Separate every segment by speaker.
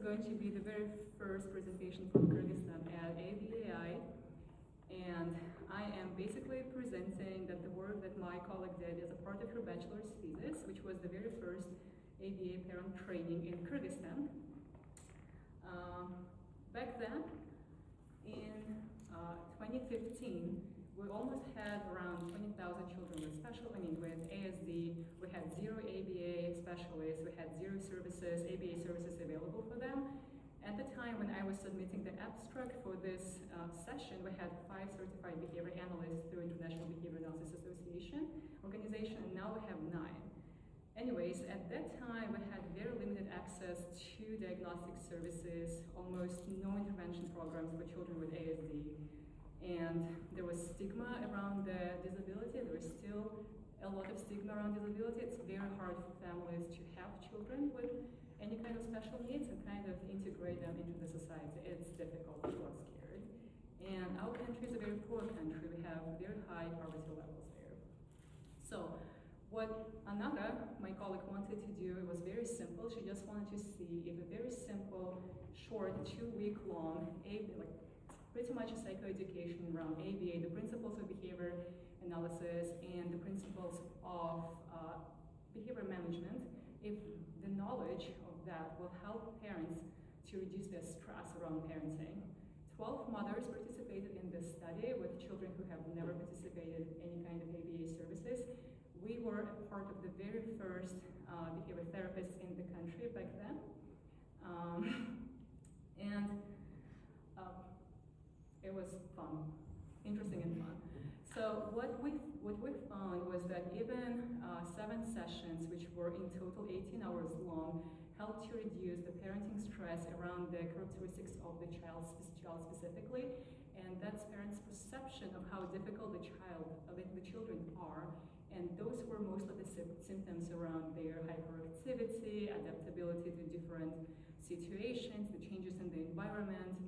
Speaker 1: going to be the very first presentation from Kyrgyzstan at ABAI, and I am basically presenting that the work that my colleague did as a part of her bachelor's thesis, which was the very first ABA parent training in Kyrgyzstan. Back then, in 2015, we almost had around 20,000 children with with ASD. We had 0 ABA specialists, we had 0 services, ABA services available for them. At the time when I was submitting the abstract for this session, we had 5 certified behavior analysts through International Behavior Analysis Association organization, and now we have 9. Anyways, at that time, we had very limited access to diagnostic services, almost no intervention programs for children with ASD. And there was stigma around the disability. There was still a lot of stigma around disability. It's very hard for families to have children with any kind of special needs and kind of integrate them into the society. It's difficult, people are scared. And our country is a very poor country. We have very high poverty levels there. So what Anara, my colleague, wanted to do, it was very simple. She just wanted to see if a very simple, short, 2-week-long, pretty much a psychoeducation around ABA, the principles of behavior analysis and the principles of behavior management, if the knowledge of that will help parents to reduce their stress around parenting. 12 mothers participated in this study with children who have never participated in any kind of ABA services. We were a part of the very first behavior therapists in the country back then. It was fun, interesting and fun. So what we found was that even 7 sessions, which were in total 18 hours long, helped to reduce the parenting stress around the characteristics of the child specifically, and that's parents' perception of how difficult the children are. And those were most of the symptoms around their hyperactivity, adaptability to different situations, the changes in the environment,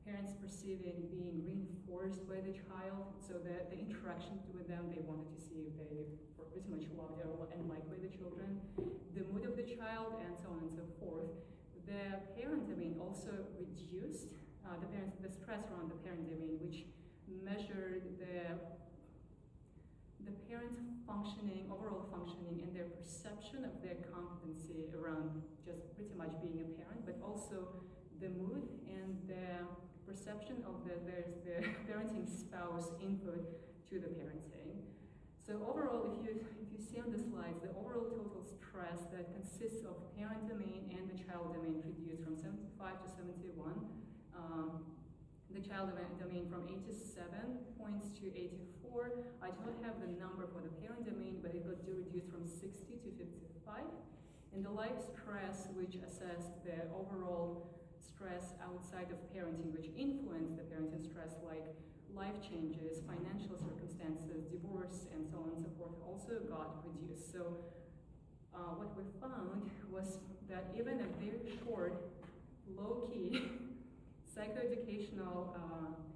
Speaker 1: parents perceiving being reinforced by the child, so that the interaction with them, they wanted to see if they were pretty much loved and liked by the children, the mood of the child, and so on and so forth. The parent domain also reduced the stress around the parent domain, which measured the parent's functioning, overall functioning, and their perception of their competency around just pretty much being a parent, but also the mood and the perception of the parenting spouse input to the parenting. So overall, if you see on the slides, the overall total stress that consists of parent domain and the child domain reduced from 75 to 71. The child domain from 87 points to 84. I don't have the number for the parent domain, but it got reduced from 60 to 55. And the life stress, which assessed the overall stress outside of parenting, which influenced the parenting stress, like life changes, financial circumstances, divorce, and so on and so forth, also got reduced. So what we found was that even a very short, low-key psychoeducational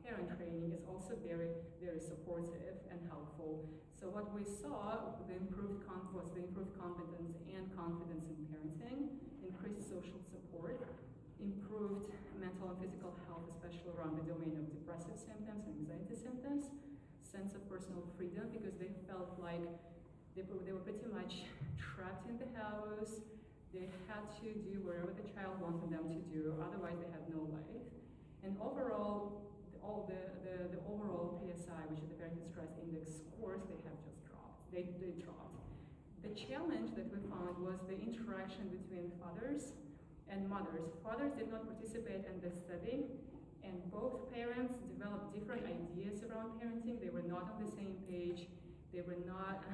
Speaker 1: parent training is also very, very supportive and helpful. So what we saw, the improved competence and confidence in parenting, increased social support, improved mental and physical health, especially around the domain of depressive symptoms and anxiety symptoms, sense of personal freedom, because they felt like they were pretty much trapped in the house. They had to do whatever the child wanted them to do, otherwise they had no life. And overall, the overall PSI, which is the parenting stress index scores, they have just dropped. They dropped. The challenge that we found was the interaction between fathers and mothers. Fathers did not participate in this study, and both parents developed different ideas around parenting. They were not on the same page. They were not,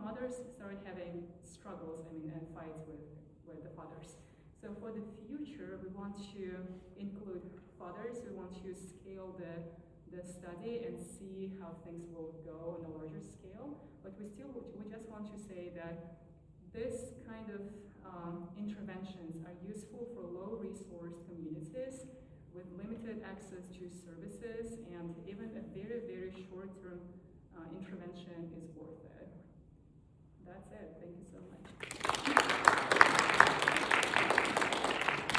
Speaker 1: mothers started having struggles, and fights with the fathers. So for the future, we want to include fathers. We want to scale the study and see how things will go on a larger scale. But we just want to say that this kind of interventions are useful for low-resourced communities with limited access to services, and even a very, very short-term intervention is worth it. That's it. Thank you.